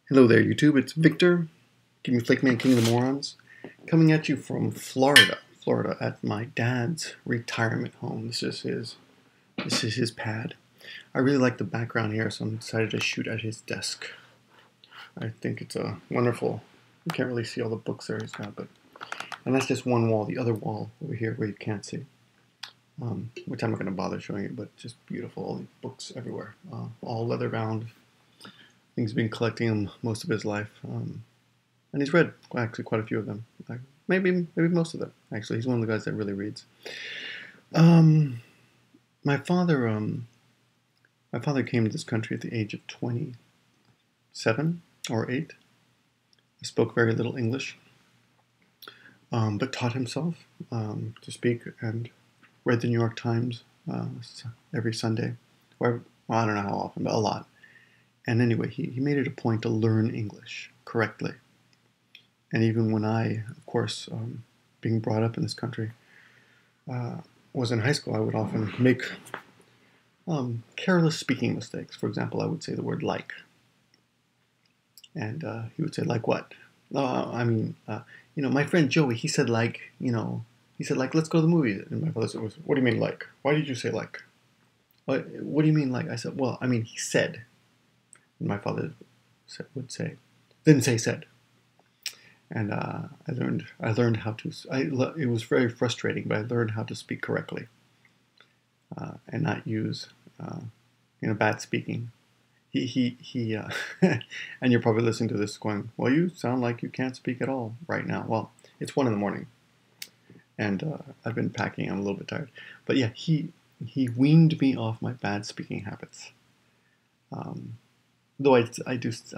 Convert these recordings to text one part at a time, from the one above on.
Hello there, YouTube. It's Victor, Flakman, King of the Morons, coming at you from Florida, at my dad's retirement home. This is his pad. I really like the background here, so I'm decided to shoot at his desk. I think it's a wonderful. You can't really see all the books there he's got, and that's just one wall. The other wall over here where you can't see, which I'm not going to bother showing you, but just beautiful. All these books everywhere, all leather bound. He's been collecting them most of his life, and he's read actually quite a few of them. Maybe most of them. Actually, he's one of the guys that really reads. My father came to this country at the age of 27 or 8. He spoke very little English, but taught himself to speak and read the New York Times every Sunday. Well, I don't know how often, but a lot. And anyway, he made it a point to learn English correctly. And even when I, of course, being brought up in this country, was in high school, I would often make careless speaking mistakes. For example, I would say the word like. And he would say, like what? My friend Joey, he said like, let's go to the movies. And my father said, what do you mean like? Why did you say like? What do you mean like? I said, well, he said. And my father would say, didn't say said. And I learned how to. It was very frustrating, but I learned how to speak correctly and not use bad speaking. He and you're probably listening to this going, well, you sound like you can't speak at all right now. Well, it's 1 a.m, and I've been packing. I'm a little bit tired, but yeah, he weaned me off my bad speaking habits. Though I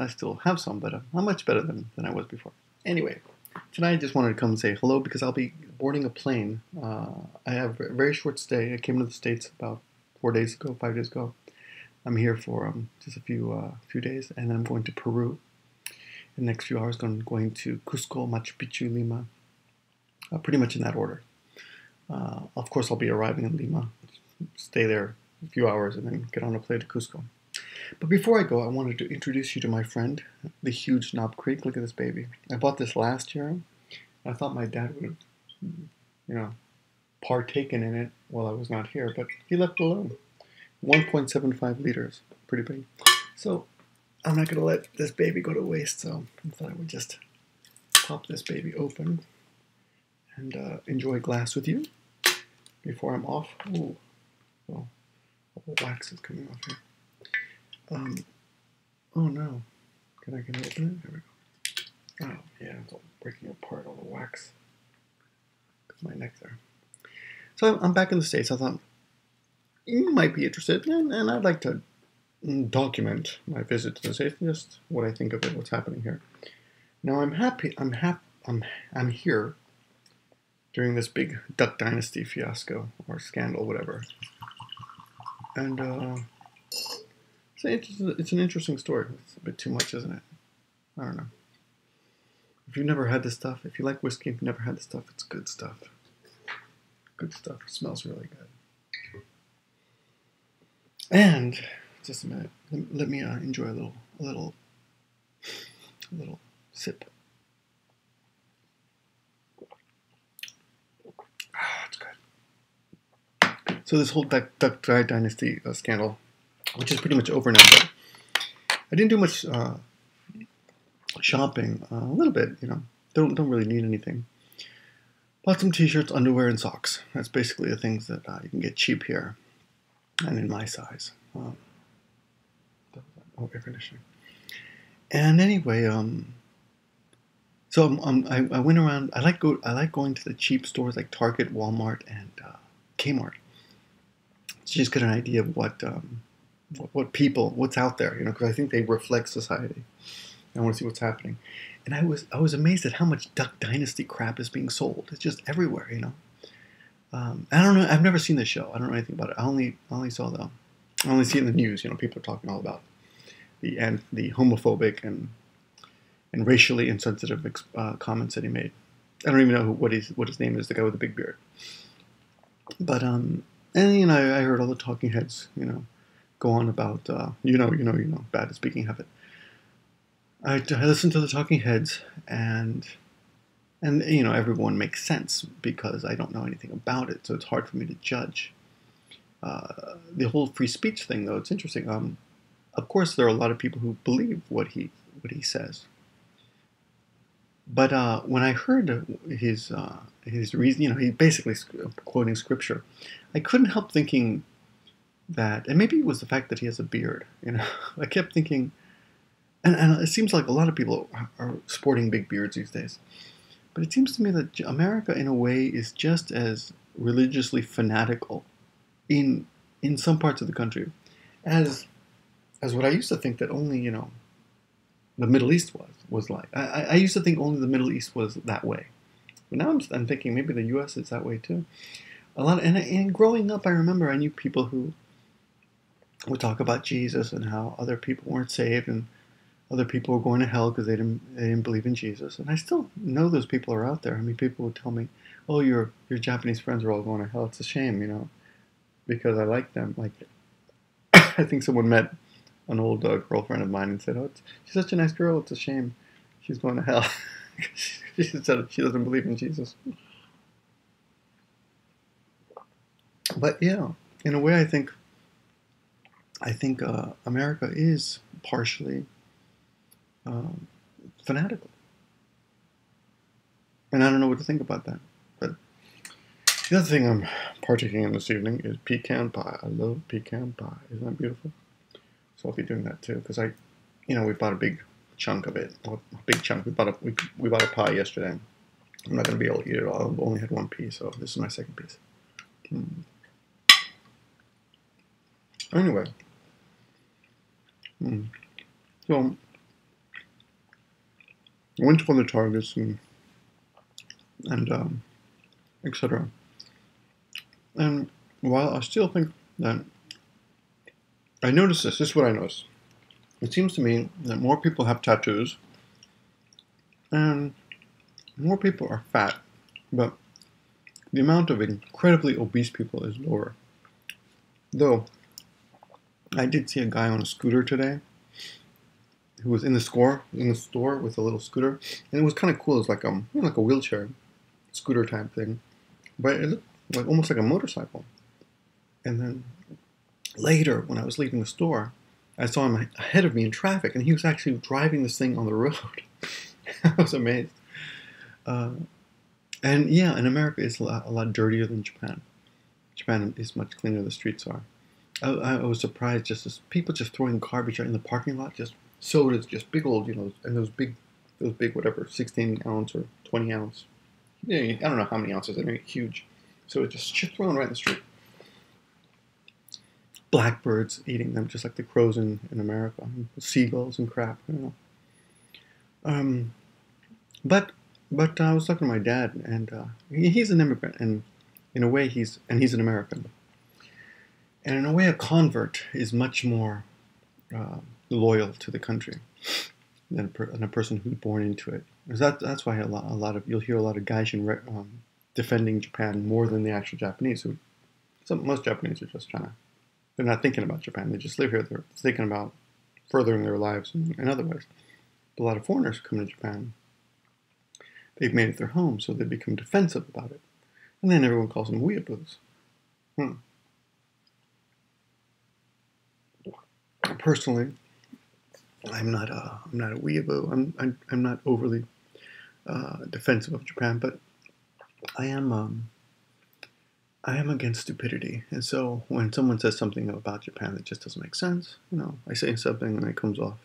still have some, but I'm much better than I was before. Anyway, tonight I just wanted to come and say hello because I'll be boarding a plane. I have a very short stay. I came to the States about 5 days ago. I'm here for just a few days, and then I'm going to Peru. In the next few hours, I'm going to Cusco, Machu Picchu, Lima, pretty much in that order. Of course, I'll be arriving in Lima, stay there a few hours, and then get on a plane to Cusco. But before I go, I wanted to introduce you to my friend, the huge Knob Creek. Look at this baby. I bought this last year. I thought my dad would have, partaken in it while I was not here, but he left it alone. 1.75 liters. Pretty big. So I'm not going to let this baby go to waste, so I thought I would just pop this baby open and enjoy a glass with you before I'm off. Ooh. Well, all the wax is coming off here. Oh no. Can I open it? There we go. Oh, yeah, it's all breaking apart, all the wax. My neck there. So I'm back in the States. I thought you might be interested, and I'd like to document my visit to the States, just what I think of it, what's happening here. Now I'm here during this big Duck Dynasty fiasco or scandal, whatever. And it's an interesting story. It's a bit too much, isn't it? I don't know. If you've never had this stuff, if you like whiskey, if you've never had this stuff, it's good stuff. Good stuff. It smells really good. And just a minute. Let me enjoy a little sip. It's good. So this whole Duck Dynasty scandal, which is pretty much over now, but I didn't do much shopping. A little bit, don't really need anything. Bought some t-shirts, underwear, and socks. That's basically the things that you can get cheap here, and in my size. Air conditioning. And anyway, so I went around. I like going to the cheap stores like Target, Walmart, and Kmart. To just get an idea of what's out there, because I think they reflect society. I want to see what's happening. And I was amazed at how much Duck Dynasty crap is being sold. It's just everywhere, I don't know. I've never seen the show. I don't know anything about it. I only see it in the news. People are talking all about the homophobic and racially insensitive comments that he made. I don't even know what his name is. The guy with the big beard. But I heard all the talking heads, go on about bad speaking habit. I listen to the Talking Heads, and you know, everyone makes sense because I don't know anything about it, so it's hard for me to judge. The whole free speech thing, though, it's interesting. Of course, there are a lot of people who believe what he says, but when I heard his reason, you know, he basically quoting scripture, I couldn't help thinking that, and maybe it was the fact that he has a beard. You know, I kept thinking, and it seems like a lot of people are sporting big beards these days. But it seems to me that America, in a way, is just as religiously fanatical in some parts of the country as what I used to think that only, you know, the Middle East was like. I used to think only the Middle East was that way, but now I'm thinking maybe the U.S. is that way too. A lot, and growing up, I remember I knew people who would talk about Jesus and how other people weren't saved and other people were going to hell because they didn't believe in Jesus. And I still know those people are out there. I mean, people would tell me, "Oh, your Japanese friends are all going to hell. It's a shame, you know, because I like them." Like, I think someone met an old girlfriend of mine and said, "Oh, she's such a nice girl. It's a shame she's going to hell." She said she doesn't believe in Jesus. But yeah, in a way, I think America is partially um, fanatical, and I don't know what to think about that. But the other thing I'm partaking in this evening is pecan pie. I love pecan pie. Isn't that beautiful? So I'll be doing that too because we bought a big chunk of it. Well, a big chunk. We bought a pie yesterday. I'm not going to be able to eat it all. I've only had one piece, so this is my second piece. Anyway, so I went to other Targets and etc. And while I still think that I noticed this is what I noticed. It seems to me that more people have tattoos and more people are fat, but the amount of incredibly obese people is lower. Though I did see a guy on a scooter today who was in the store with a little scooter, and it was kind of cool. It was like like a wheelchair scooter type thing, but it looked like almost like a motorcycle. And then later, when I was leaving the store, I saw him ahead of me in traffic, and he was actually driving this thing on the road. I was amazed. And yeah, in America, it's a lot dirtier than Japan. Japan is much cleaner. The streets are. I was surprised just as people just throwing garbage out in the parking lot, just sodas, just big old, and those big whatever, 16 ounce or 20 ounce. Yeah, I don't know how many ounces. They're huge. So it's just thrown right in the street. Blackbirds eating them, just like the crows in America, seagulls and crap. But I was talking to my dad, and he's an immigrant, and in a way he's an American, and in a way a convert is much more loyal to the country than a person who's born into it. That's why a lot of you'll hear a lot of gaijin defending Japan more than the actual Japanese. Most Japanese are just they're not thinking about Japan. They just live here. They're thinking about furthering their lives in other ways. But a lot of foreigners come to Japan. They've made it their home, so they become defensive about it. And then everyone calls them weaboos. Personally, I'm not a weeaboo. I'm not overly defensive of Japan, but I am against stupidity. And so when someone says something about Japan that just doesn't make sense, I say something and it comes off,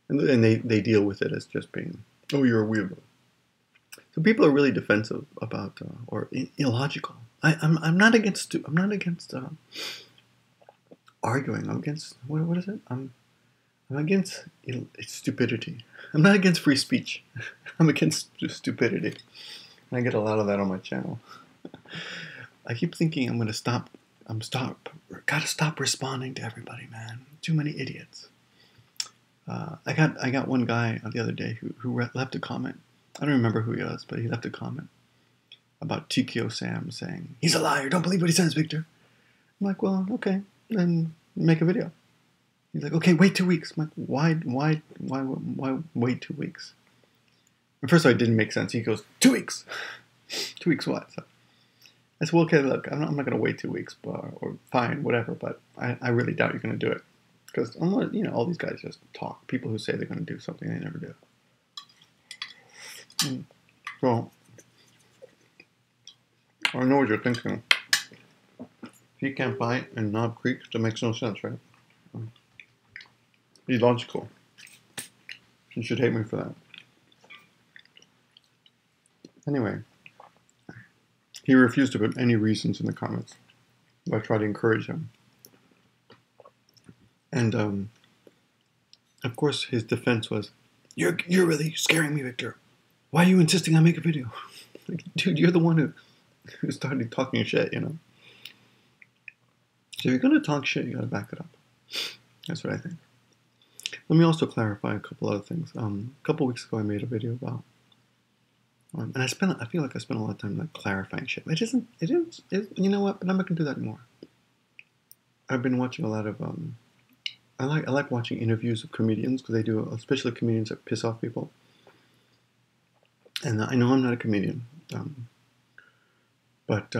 and they deal with it as just being, "Oh, you're a weeaboo." So people are really defensive about or illogical. I'm not against arguing. I'm against what is it? I'm against stupidity. I'm not against free speech. I'm against stupidity. And I get a lot of that on my channel. I keep thinking I'm gonna stop. Gotta stop responding to everybody, man. Too many idiots. I got one guy the other day who left a comment. I don't remember who he was, but he left a comment about TKO Sam saying, "He's a liar. Don't believe what he says, Victor." I'm like, well, okay, then make a video. He's like, okay, wait 2 weeks. I'm like, why wait 2 weeks? At first, it didn't make sense. He goes, 2 weeks. 2 weeks what? So I said, well, okay, look, I'm not going to wait 2 weeks, or fine, whatever. But I really doubt you're going to do it, because all these guys just talk. People who say they're going to do something, they never do. So I know what you're thinking. Pecan pie and Knob Creek, that makes no sense, right? Illogical. You should hate me for that. Anyway, he refused to put any reasons in the comments. I tried to encourage him. And, of course, his defense was, You're really scaring me, Victor. Why are you insisting I make a video? Like, dude, you're the one who started talking shit, So if you're going to talk shit, you got to back it up. That's what I think. Let me also clarify a couple other things. A couple weeks ago, I made a video about, and I feel like I spent a lot of time like clarifying shit. It isn't. You know what? But I'm not gonna do that anymore. I've been watching a lot of. I like watching interviews of comedians, because they do, especially comedians that piss off people. And I know I'm not a comedian, but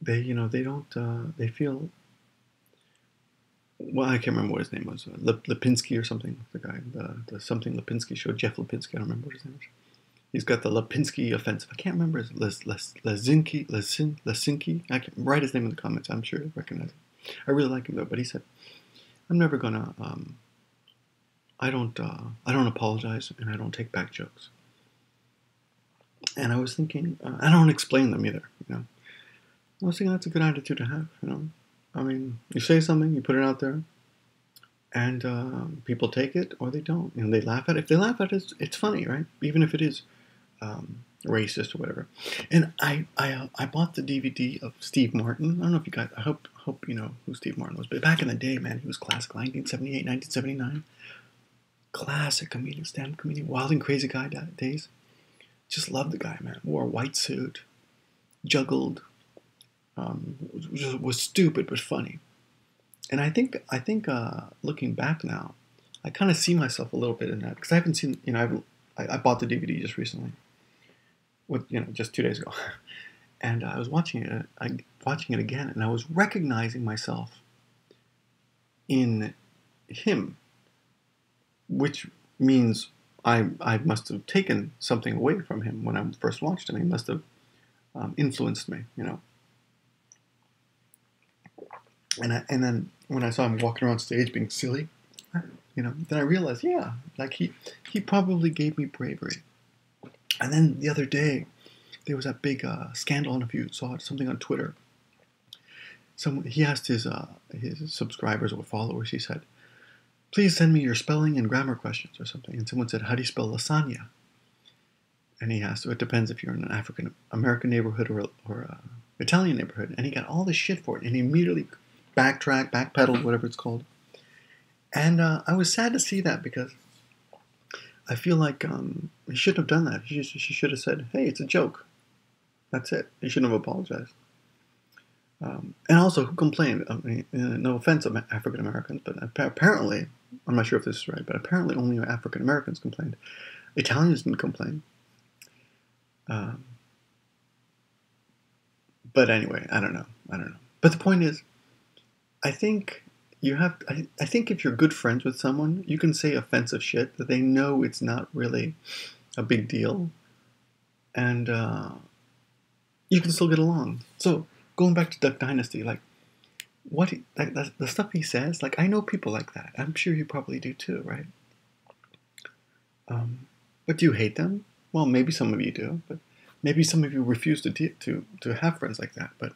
they don't. They feel. Well, I can't remember what his name was. Lipinski or something. The guy, the something Lipinski show. Jeff Lipinski. I don't remember what his name is. He's got the Lipinski offensive. I can't remember his Lesinki. I can write his name in the comments. I'm sure you'll recognize him. I really like him though. But he said, "I'm never gonna. I don't apologize, and I don't take back jokes." And I was thinking, I don't explain them either. I was thinking that's a good attitude to have. I mean, you say something, you put it out there, and people take it or they don't. They laugh at it. If they laugh at it, it's funny, right? Even if it is racist or whatever. And I bought the DVD of Steve Martin. I don't know if you guys, I hope you know who Steve Martin was. But back in the day, man, he was classic. 1978, 1979. Classic comedian, stand-up comedian. Wild and crazy guy days. Just loved the guy, man. Wore a white suit. Juggled. Was stupid but funny, and I think looking back now, I kind of see myself a little bit in that, because I haven't seen, I bought the DVD just recently, just 2 days ago, and I was watching it again, and I was recognizing myself in him, which means I must have taken something away from him when I first watched him. He must have influenced me, And then when I saw him walking around stage being silly, then I realized, yeah, like he probably gave me bravery. And then the other day, there was that big scandal. I don't know if you saw it, something on Twitter. He asked his subscribers or followers, he said, please send me your spelling and grammar questions or something. And someone said, how do you spell lasagna? And he asked, it depends if you're in an African American neighborhood or Italian neighborhood. And he got all this shit for it. And he immediately backpedaled, whatever it's called. And I was sad to see that, because I feel like he shouldn't have done that. He should have said, hey, it's a joke. That's it. He shouldn't have apologized. And also, who complained? I mean, no offense of African Americans, but apparently, I'm not sure if this is right, but apparently only African Americans complained. Italians didn't complain. But anyway, I don't know. But the point is, I think I think if you're good friends with someone, you can say offensive shit that they know it's not really a big deal, and you can still get along. So going back to Duck Dynasty, like the stuff he says, like I know people like that. I'm sure you probably do too, right? But do you hate them? Well, maybe some of you do, but maybe some of you refuse to have friends like that. But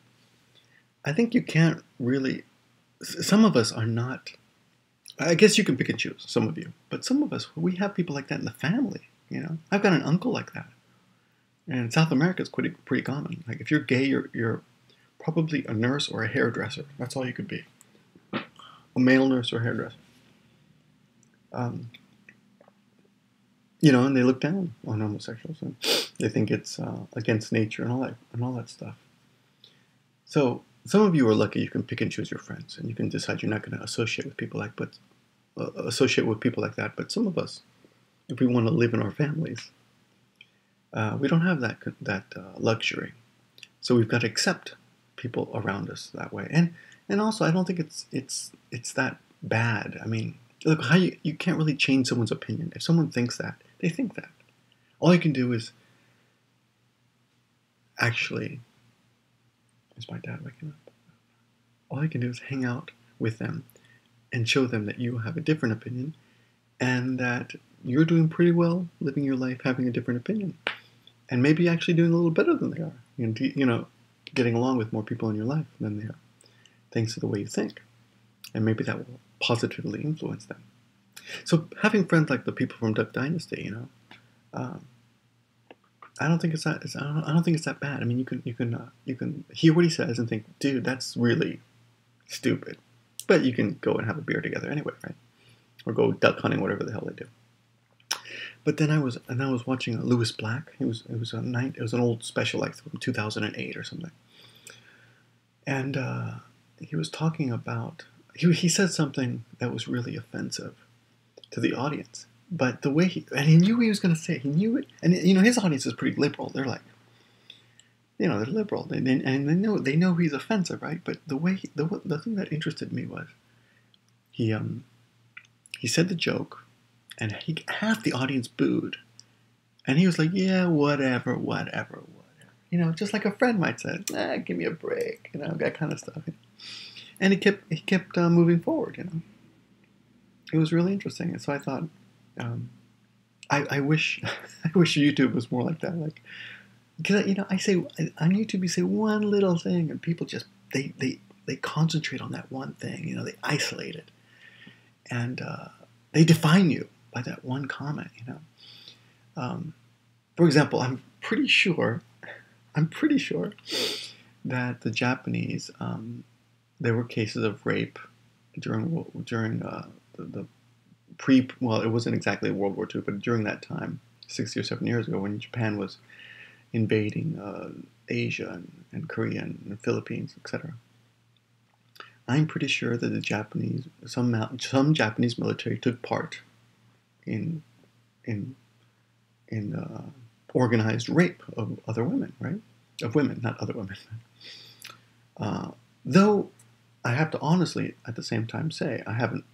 I think you can't really. Some of us are not. I guess you can pick and choose, some of you, but some of us, we have people like that in the family. I've got an uncle like that, and in South America, it's pretty common. Like if you're gay, you're probably a nurse or a hairdresser. That's all you could be. A male nurse or hairdresser. And they look down on homosexuals, and they think it's against nature and all that stuff. So some of you are lucky you can pick and choose your friends, and you can decide you're not going to associate with people like that. But some of us, if we want to live in our families, we don't have that luxury. So we've got to accept people around us that way. And also, I don't think it's that bad. I mean, look, you can't really change someone's opinion. If someone thinks that, they think that. All you can do is actually, is my dad waking up? All you can do is hang out with them and show them that you have a different opinion and that you're doing pretty well living your life having a different opinion. And maybe actually doing a little better than they are. You know, getting along with more people in your life than they are, thanks to the way you think. And maybe that will positively influence them. So having friends like the people from Duck Dynasty, you know, I don't think it's that bad. I mean, you can hear what he says and think, dude, that's really stupid. But you can go and have a beer together anyway, right? Or go duck hunting, whatever the hell they do. But then I was watching Lewis Black. It was an old special, like from 2008 or something. And he was talking about, he said something that was really offensive to the audience. But the way he knew what he was going to say. He knew it. And, you know, his audience is pretty liberal. They're like, you know, they're liberal. And they know he's offensive, right? But the way, the thing that interested me was he said the joke, and half the audience booed. And he was like, yeah, whatever. You know, just like a friend might say, give me a break. You know, that kind of stuff. And he kept moving forward, you know. It was really interesting. And so I thought, I wish YouTube was more like that. Like, because, you know, I say on YouTube, you say one little thing, and people just they concentrate on that one thing. You know, they isolate it, and they define you by that one comment. You know, for example, I'm pretty sure that the Japanese, there were cases of rape during the well, it wasn't exactly World War II, but during that time, 60 or 70 years ago, when Japan was invading Asia and Korea and the Philippines, etc. I'm pretty sure that the Japanese, some Japanese military took part in organized rape of other women, right? Of women, not other women. Though I have to honestly, at the same time, say I haven't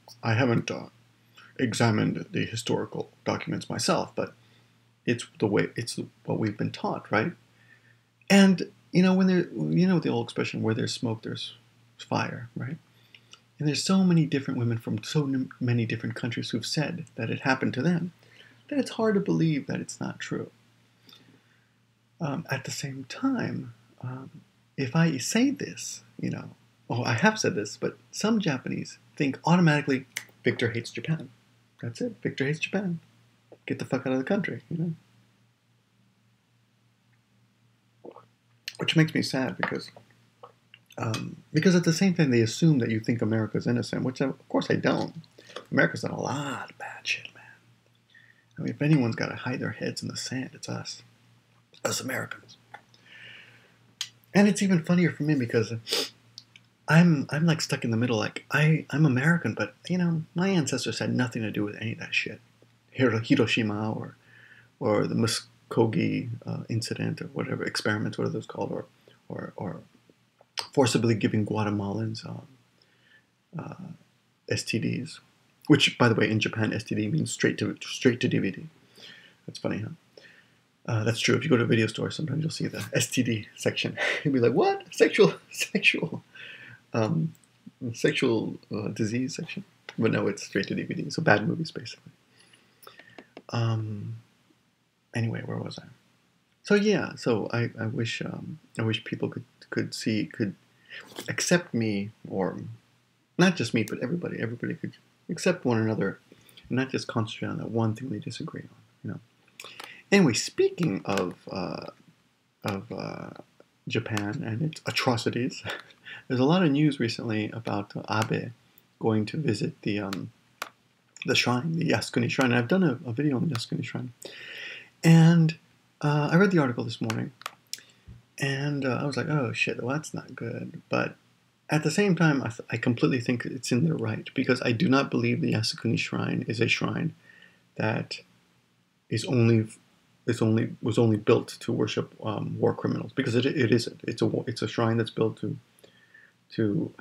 examined the historical documents myself, but it's what we've been taught, right? And you know, the old expression, where there's smoke, there's fire, right? And there's so many different women from so many different countries who've said that it happened to them that it's hard to believe that it's not true. At the same time, if I say this, you know, I have said this, but some Japanese think automatically, Victor hates Japan. That's it. Victor hates Japan. Get the fuck out of the country, you know? Which makes me sad because at the same time they assume that you think America's innocent, which of course I don't. America's done a lot of bad shit, man. I mean, if anyone's got to hide their heads in the sand, it's us. Us Americans. And it's even funnier for me because I'm like stuck in the middle. Like I'm American, but you know, my ancestors had nothing to do with any of that shit. Hiroshima or the Muskogee incident or whatever experiments, what are those called, or forcibly giving Guatemalans STDs, which by the way in Japan STD means straight to DVD. That's funny, huh? That's true. If you go to a video store, sometimes you'll see the STD section. You'll be like, what? Sexual disease section. But no, it's straight to DVD. So bad movies, basically. Anyway, where was I? So yeah, so I wish people could accept me, or not just me, but everybody could accept one another, and not just concentrate on that one thing they disagree on. You know. Anyway, speaking of Japan and its atrocities, there's a lot of news recently about Abe going to visit the shrine, the Yasukuni Shrine. And I've done a video on the Yasukuni Shrine. And I read the article this morning, And I was like, oh shit, well, that's not good. But at the same time, I completely think it's in their right, because I do not believe the Yasukuni Shrine is a shrine that is only was only built to worship war criminals, because it isn't. It's a shrine that's built to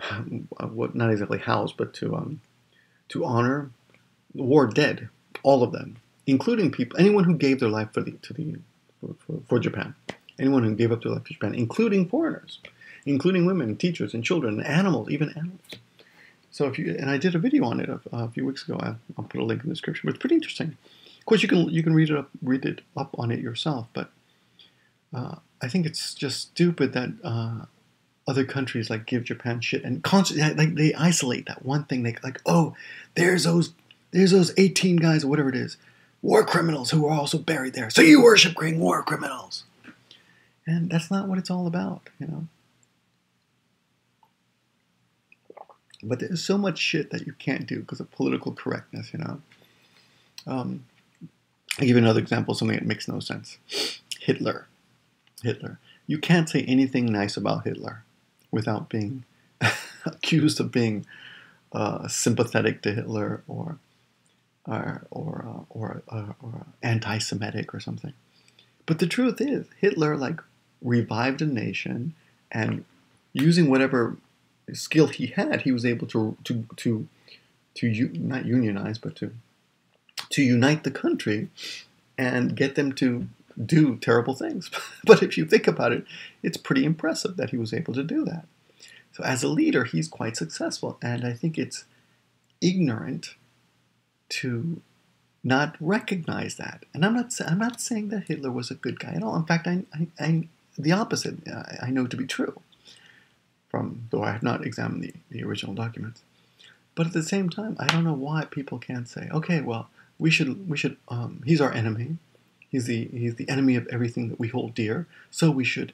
what, not exactly house, but to honor the war dead, all of them, including people, anyone who gave their life for Japan, anyone who gave up their life to Japan, including foreigners, including women, teachers, and children, and animals, even animals. So and I did a video on it a few weeks ago. I'll put a link in the description. But it's pretty interesting. Of course, you can read it up on it yourself. But I think it's just stupid that other countries like give Japan shit and constantly like they isolate that one thing. They like, oh, there's those 18 guys or whatever it is, war criminals who are also buried there. So you worship great war criminals, and that's not what it's all about, you know. But there's so much shit that you can't do because of political correctness, you know. I'll give you another example, something that makes no sense. Hitler. You can't say anything nice about Hitler without being accused of being sympathetic to Hitler or anti-Semitic or something. But the truth is, Hitler like revived a nation, and using whatever skill he had, he was able to not unionize, but to unite the country and get them to do terrible things. But if you think about it, it's pretty impressive that he was able to do that. So as a leader, he's quite successful, and I think it's ignorant to not recognize that. And I'm not saying that Hitler was a good guy at all. In fact, I the opposite I know to be true, though I have not examined the original documents. But at the same time, I don't know why people can't say, okay, well, we should he's our enemy. He's the enemy of everything that we hold dear. So we should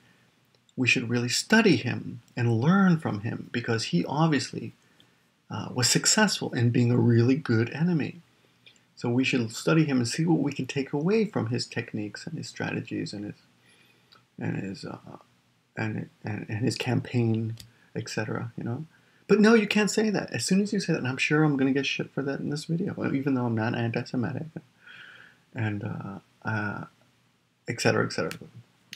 really study him and learn from him, because he obviously was successful in being a really good enemy. So we should study him and see what we can take away from his techniques and his strategies and his campaign, etc. You know. But no, you can't say that. As soon as you say that, and I'm sure I'm going to get shit for that in this video, even though I'm not anti-Semitic, and etc. etc.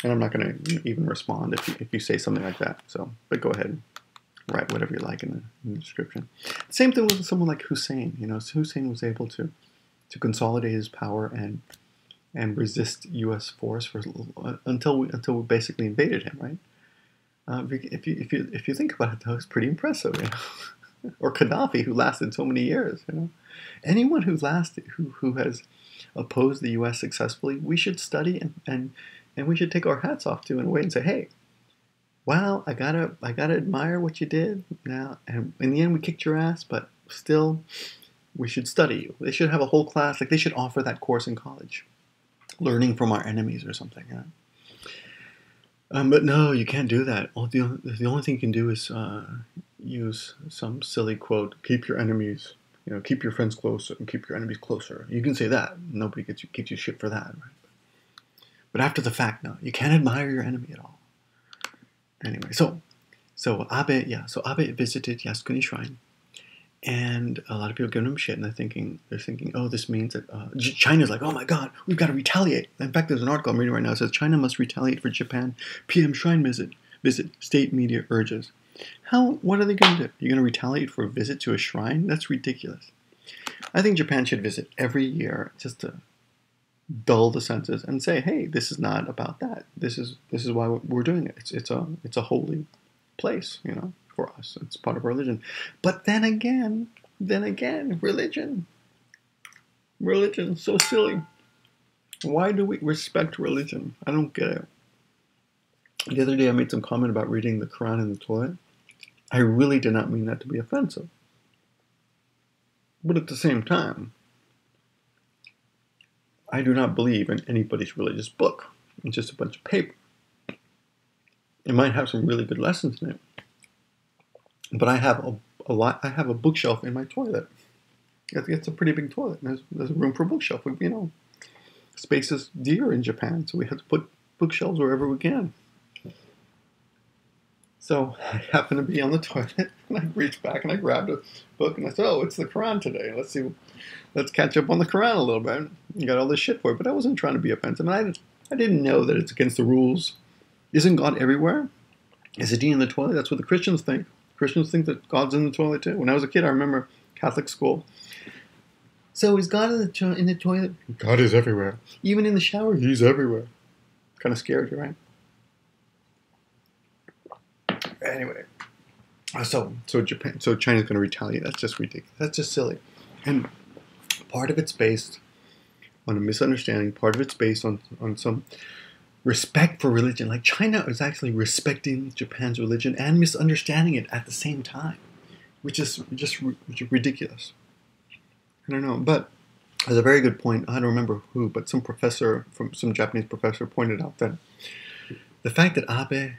And I'm not going to even respond if you say something like that. So, but go ahead, write whatever you like in the description. Same thing with someone like Hussein. You know, Hussein was able to consolidate his power and resist U.S. force until we basically invaded him, right? If you think about it, though, it's pretty impressive, you know. Or Gaddafi, who lasted so many years, you know. Anyone who has opposed the U.S. successfully, we should study and we should take our hats off to in a way and say, hey, wow, I gotta admire what you did. Now, and in the end, we kicked your ass, but still, we should study you. They should have a whole class, like they should offer that course in college, learning from our enemies or something. You know? But no, you can't do that. The only thing you can do is use some silly quote: "Keep your enemies, you know, keep your friends closer and keep your enemies closer." You can say that. Nobody gives you shit for that, right? But after the fact, no, you can't admire your enemy at all. Anyway, so Abe visited Yasukuni Shrine, and a lot of people giving him shit, and they're thinking, oh, this means that China's like, oh my God, we've got to retaliate. In fact, there's an article I'm reading right now that says China must retaliate for Japan PM Shrine visit. State media urges. What are they going to do? You're going to retaliate for a visit to a shrine? That's ridiculous. I think Japan should visit every year just to dull the senses and say, hey, this is not about that. This is why we're doing it. It's a holy place, you know, for us. It's part of our religion. But then again, religion is so silly. Why do we respect religion? I don't get it. The other day I made some comment about reading the Quran in the toilet. I really did not mean that to be offensive. But at the same time, I do not believe in anybody's religious book. It's just a bunch of paper. It might have some really good lessons in it. But I have I have a bookshelf in my toilet. It's a pretty big toilet. There's room for a bookshelf. You know, space is dear in Japan, so we have to put bookshelves wherever we can. So I happened to be on the toilet, and I reached back and I grabbed a book, and I said, "Oh, it's the Quran today. Let's catch up on the Quran a little bit." You got all this shit for it, but I wasn't trying to be offensive. And I didn't know that it's against the rules. Isn't God everywhere? Is he in the toilet? That's what the Christians think. Christians think that God's in the toilet too. When I was a kid, I remember Catholic school. So is God in the toilet? God is everywhere. Even in the shower, he's everywhere. Kind of scared you, right? Anyway, so China's going to retaliate. That's just ridiculous. That's just silly. And part of it's based on a misunderstanding. Part of it's based on some respect for religion. Like China is actually respecting Japan's religion and misunderstanding it at the same time, which is ridiculous. I don't know, but there's a very good point. I don't remember who, but some Japanese professor pointed out that the fact that Abe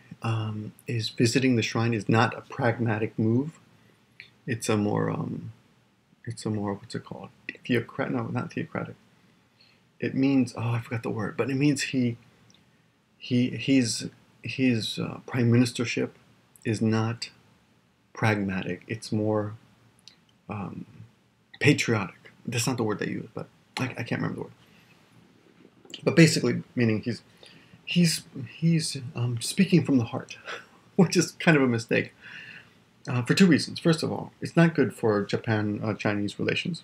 is visiting the shrine is not a pragmatic move. It's a more what's it called? Theocratic? No, not theocratic. It means I forgot the word, but it means his prime ministership is not pragmatic. It's more patriotic. That's not the word they use, but I can't remember the word. But basically, meaning he's speaking from the heart, which is kind of a mistake for two reasons. First of all, it's not good for Japan-Chinese relations,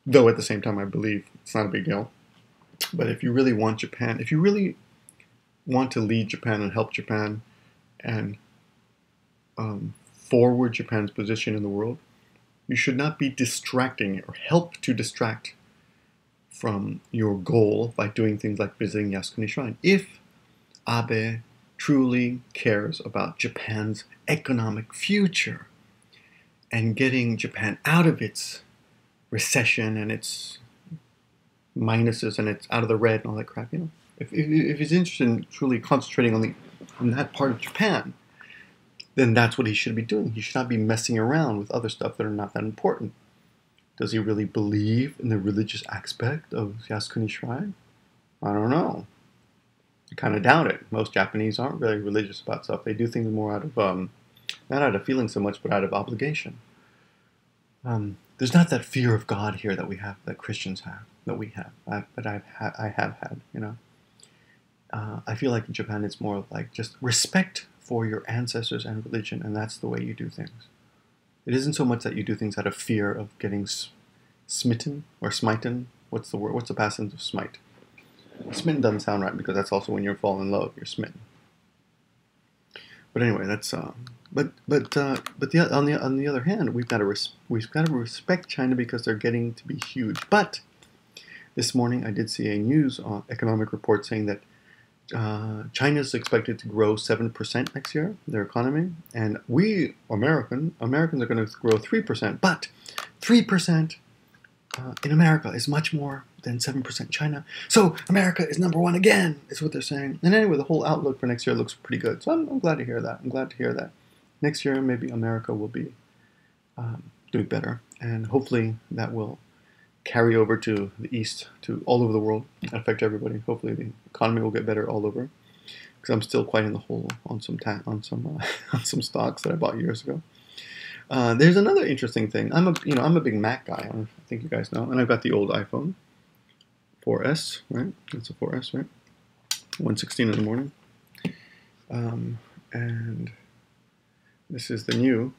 though at the same time I believe it's not a big deal. But if you really want Japan, if you really want to lead Japan and help Japan and forward Japan's position in the world, you should not be distracting or help to distract from your goal by doing things like visiting Yasukuni Shrine. If Abe truly cares about Japan's economic future and getting Japan out of its recession and its minuses and it's out of the red and all that crap, if he's interested in truly concentrating on that part of Japan, then that's what he should be doing. He should not be messing around with other stuff that are not that important. Does he really believe in the religious aspect of Yasukuni Shrine? I don't know. I kind of doubt it. Most Japanese aren't really religious about stuff. They do things more out of, not out of feeling so much, but out of obligation. There's not that fear of God here that we have, that Christians have, that we have, but I have had, I feel like in Japan it's more of like just respect for your ancestors and religion, and that's the way you do things. It isn't so much that you do things out of fear of getting smitten or smitten. What's the word? What's the past tense of smite? Smitten doesn't sound right because that's also when you fall in love, you're smitten. But anyway, that's on the other hand, we've got to respect China because they're getting to be huge. But this morning I did see a news economic report saying that China is expected to grow 7% next year, their economy, and we Americans are going to grow 3%. But 3% in America is much more than 7% China. So America is number one again, is what they're saying. And anyway, the whole outlook for next year looks pretty good. So I'm glad to hear that. I'm glad to hear that. Next year, maybe America will be doing better, and hopefully that will carry over to the east, to all over the world, affect everybody. Hopefully the economy will get better all over, because I'm still quite in the hole on some some stocks that I bought years ago. There's another interesting thing. I'm a big Mac guy. I think you guys know, and I've got the old iPhone 4S, right? It's a 4S, right? 1:16 in the morning, and this is the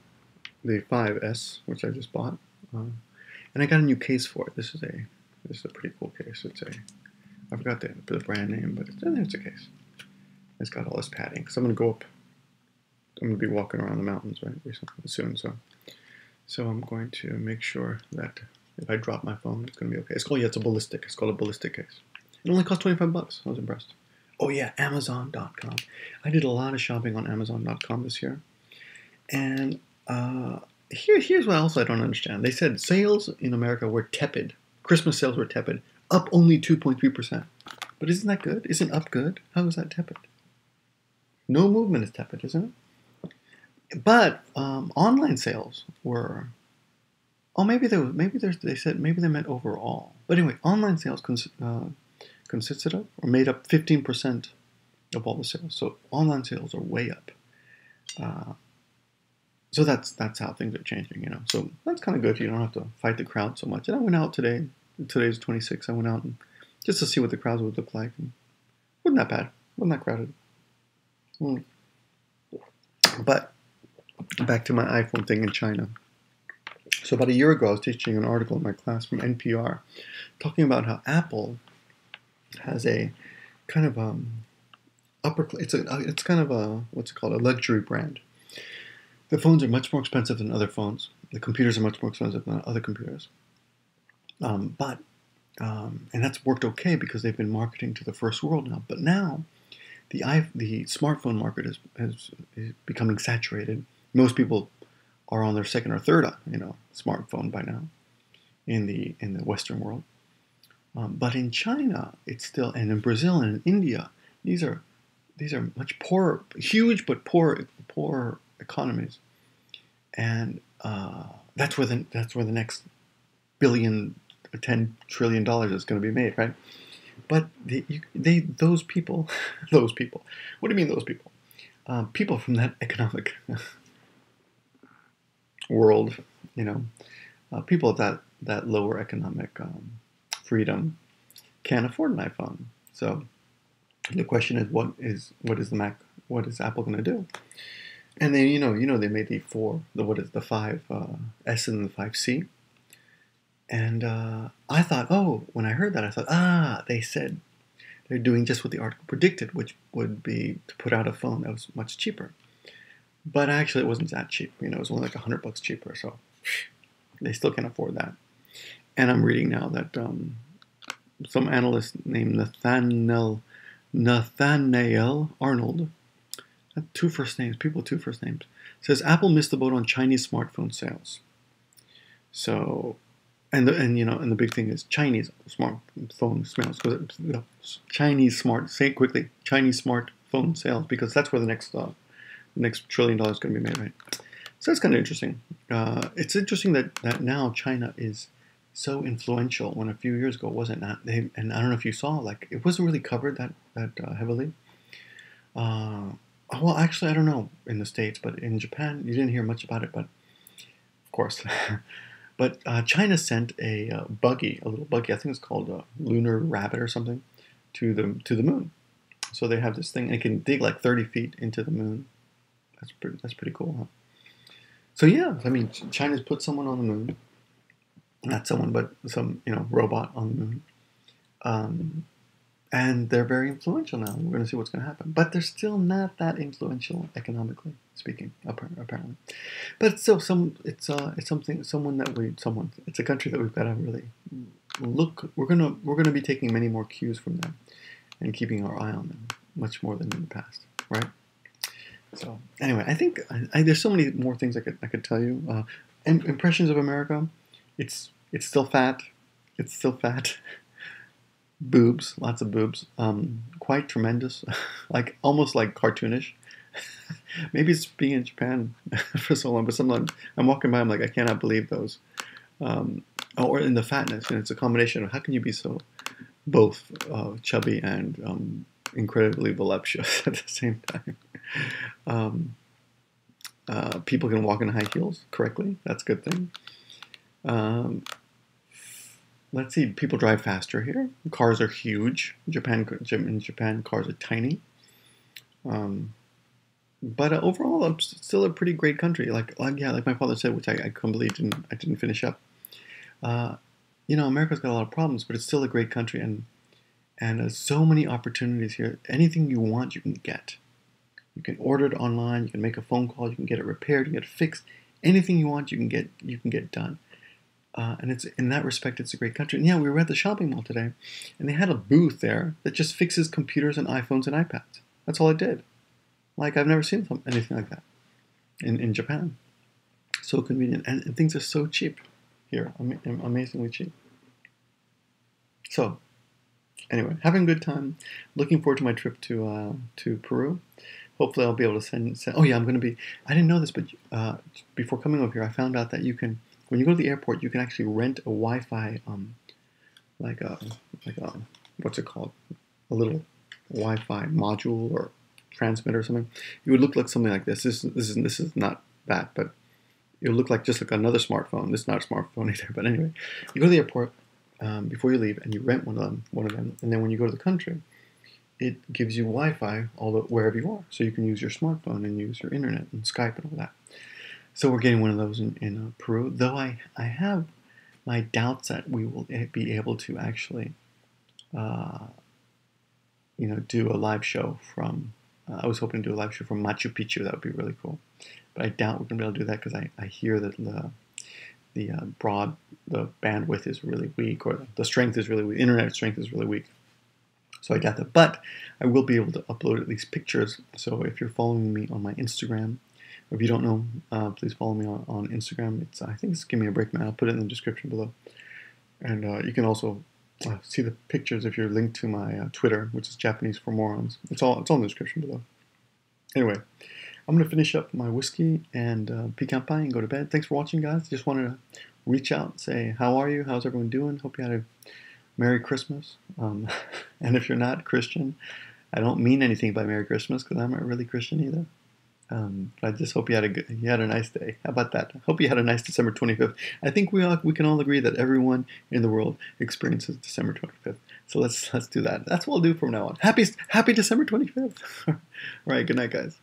5S, which I just bought. And I got a new case for it. This is a pretty cool case. I forgot the brand name, but it's a case. It's got all this padding. Because I'm going to be walking around the mountains, right, soon. So I'm going to make sure that if I drop my phone, it's going to be okay. It's a ballistic. It's called a ballistic case. It only cost $25. I was impressed. Oh yeah, Amazon.com. I did a lot of shopping on Amazon.com this year. And here's what else I don't understand. They said sales in America were tepid. Christmas sales were tepid, up only 2.3%. But isn't that good? Isn't up good? How is that tepid? No movement is tepid, isn't it? But online sales were. Oh, maybe they said maybe they meant overall. But anyway, online sales consisted of or made up 15% of all the sales. So online sales are way up. So that's how things are changing, you know. So that's kind of good. You don't have to fight the crowd so much. And I went out today. Today's 26. I went out and just to see what the crowds would look like. And wasn't that bad. Wasn't that crowded. But back to my iPhone thing in China. So about a year ago, I was teaching an article in my class from NPR, talking about how Apple has a kind of it's kind of a what's it called, a luxury brand. The phones are much more expensive than other phones. The computers are much more expensive than other computers. And that's worked okay because they've been marketing to the first world now. But now, the smartphone market is becoming saturated. Most people are on their second or third, smartphone by now in the Western world. But in China, it's still, and in Brazil and in India, these are much poorer, huge but poor economies, and that's where the next $10 trillion is going to be made, right? But those people, what do you mean those people? People from that economic world, people at that lower economic freedom can't afford an iPhone. So the question is, what is Apple going to do? And then they made the 5S and the 5C, and I thought, when I heard that, I thought, they said they're doing just what the article predicted, which would be to put out a phone that was much cheaper. But actually, it wasn't that cheap. It was only like $100 cheaper, so they still can't afford that. And I'm reading now that some analyst named Nathaniel Arnold, two first names, says Apple missed the boat on Chinese smartphone sales. So, and the big thing is Chinese smartphone sales. Chinese smartphone sales, because that's where the next $1 trillion is going to be made, right? So that's kind of interesting. It's interesting that now China is so influential when a few years ago it wasn't. And I don't know if you saw, it wasn't really covered that heavily. Well, actually, I don't know in the States, but in Japan, you didn't hear much about it. But of course, but China sent a little buggy. I think it's called a lunar rabbit or something, to the moon. So they have this thing, and it can dig like 30 feet into the moon. That's pretty cool, huh? So yeah, China's put someone on the moon. Not someone, but some robot on the moon. And they're very influential now. We're going to see what's going to happen. But they're still not that influential economically speaking, apparently. But it's still it's a country that we've got to really look. We're gonna be taking many more cues from them and keeping our eye on them much more than in the past, right? So anyway, I think there's so many more things I could tell you. Impressions of America. It's still fat. Boobs, lots of boobs. Quite tremendous, almost like cartoonish. Maybe it's being in Japan for so long, but sometimes I'm walking by, I'm like, I cannot believe those. Or in the fatness, it's a combination of how can you be so both chubby and incredibly voluptuous at the same time. People can walk in high heels correctly. That's a good thing. Let's see. People drive faster here. Cars are huge. In Japan, cars are tiny. But overall, it's still a pretty great country. Like my father said, which I completely didn't finish up. America's got a lot of problems, but it's still a great country, and there's so many opportunities here. Anything you want, you can get. You can order it online. You can make a phone call. You can get it repaired. You can get it fixed. Anything you want, you can get done. And it's in that respect, it's a great country. And yeah, we were at the shopping mall today, and they had a booth there that just fixes computers and iPhones and iPads. That's all it did. I've never seen anything like that in Japan. So convenient, and things are so cheap here, amazingly cheap. So, anyway, having a good time. Looking forward to my trip to Peru. Hopefully, I'll be able to send. Oh yeah, I'm going to be. I didn't know this, but before coming over here, I found out that you can. When you go to the airport, you can actually rent a Wi-Fi, what's it called? A little Wi-Fi module or transmitter or something, it would look like something like this. This is not that, but it would look like just like another smartphone. This is not a smartphone either, but anyway, you go to the airport before you leave, and you rent one of them, and then when you go to the country, it gives you Wi-Fi wherever you are, so you can use your smartphone and use your internet and Skype and all that. So we're getting one of those in Peru, though I have my doubts that we will be able to actually, do a live show from. I was hoping to do a live show from Machu Picchu. That would be really cool, but I doubt we're gonna be able to do that because I hear that the bandwidth is really weak, or the strength is really weak. Internet strength is really weak. So I doubt that, but I will be able to upload at least pictures. So if you're following me on my Instagram, or if you don't know, please follow me on Instagram. I think it's gimmeabreakman. I'll put it in the description below, and you can also see the pictures if you're linked to my Twitter, which is Japanese for Morons. It's all in the description below. Anyway, I'm gonna finish up my whiskey and pecan pie and go to bed. Thanks for watching, guys. Just wanted to reach out and say, how are you? How's everyone doing? Hope you had a Merry Christmas. And if you're not Christian, I don't mean anything by Merry Christmas because I'm not really Christian either. But I just hope you had a nice day. How about that? I hope you had a nice December 25th. I think we can all agree that everyone in the world experiences December 25th. So let's do that. That's what we'll do from now on. Happy December 25th. All right. Good night, guys.